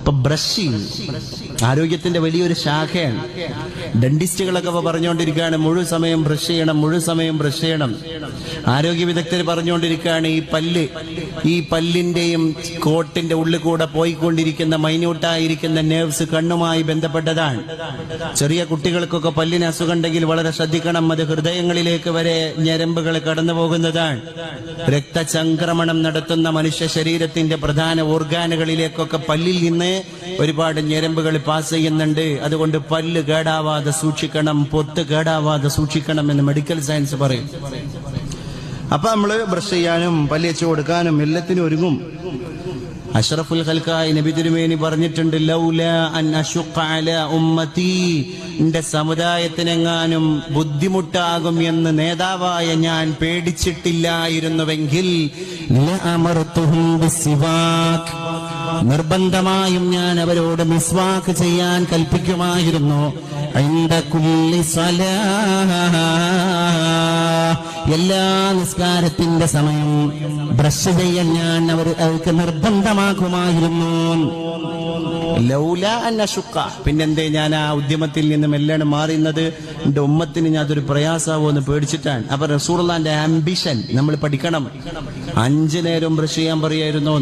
ഇപ്പൊ ബ്രഷിങ് ആരോഗ്യത്തിന്റെ വലിയൊരു ശാഖയാണ്. ഡെന്റിസ്റ്റുകളൊക്കെ പറഞ്ഞുകൊണ്ടിരിക്കുകയാണ് മുഴുവൻ സമയം ബ്രഷ് ചെയ്യണം, മുഴുവൻ സമയം ബ്രഷ് ചെയ്യണം. ആരോഗ്യ വിദഗ്ധർ പറഞ്ഞുകൊണ്ടിരിക്കുകയാണ് ഈ പല്ലിന്റെയും കോട്ടിന്റെ ഉള്ളിൽ കൂടെ പോയിക്കൊണ്ടിരിക്കുന്ന മൈന്യൂട്ടായിരിക്കുന്ന നെർവ്സ് കണ്ണുമായി ബന്ധപ്പെട്ടതാണ്. ചെറിയ കുട്ടികൾക്കൊക്കെ പല്ലിന് അസുഖം ഉണ്ടെങ്കിൽ വളരെ ശ്രദ്ധിക്കണം. അത് ഹൃദയങ്ങളിലേക്ക് വരെ ഞരമ്പുകൾ കടന്നു പോകുന്നതാണ്. രക്തചംക്രമണം നടത്തുന്ന മനുഷ്യ ശരീരത്തിന്റെ പ്രധാന ഓർഗാനുകളിലേക്കൊക്കെ പല്ലിൽ നിന്ന് ഒരുപാട് ഞരമ്പുകൾ പാസ് ചെയ്യുന്നുണ്ട്. അതുകൊണ്ട് പല്ല് കേടാവാതെ സൂക്ഷിക്കണം, പൊത്ത് കേടാവാതെ സൂക്ഷിക്കണം എന്ന് മെഡിക്കൽ സയൻസ് പറയും. അപ്പൊ നമ്മള് ബ്രഷ് ചെയ്യാനും പല്ല് വെച്ച് കൊടുക്കാനും എല്ലാത്തിനും ഒരുങ്ങും. അഷ്റഫുൽ ഖൽഖായി നബി തിരുമേനി പറഞ്ഞിട്ടുണ്ട്, ലൗലാ അൻ അശുഖ അലാ ഉമ്മത്തി, എന്റെ സമുദായത്തിനെങ്ങാനും ബുദ്ധിമുട്ടാകും എന്ന് നേതാവായ ഞാൻ പേടിച്ചിട്ടില്ലായിരുന്നുവെങ്കിൽ ലഅമർതുഹും ബിസ്സിവാക്, നിർബന്ധമായും ഞാൻ അവരോട് മിസ്വാക്ക് ചെയ്യാൻ കൽപ്പിക്കുമായിരുന്നു. ഇൻദ കുല്ലി സ്വലാഹ്, എല്ലാ നിസ്കാരത്തിന്റെ സമയം ബ്രഷ് ചെയ്യാൻ ഞാൻ അവർക്ക് നിർബന്ധമാക്കുമായിരുന്നു. ലൗലാ അൻ അശുഖ, പിന്നെന്തേ ഞാൻ ആ ഉദ്യമത്തിൽ നിന്നും എല്ലാം മാറുന്നത് എന്റെ ഉമ്മത്തിന് ഞാൻ അതൊരു പ്രയാസാവോ എന്ന് പേടിച്ചിട്ടാണ്. അപ്പൊ റസൂലുള്ളാഹിന്റെ ആംബിഷൻ നമ്മൾ പഠിക്കണം. 5 നേരം ബ്രഷ് ചെയ്യാൻ പറയായിരുന്നു.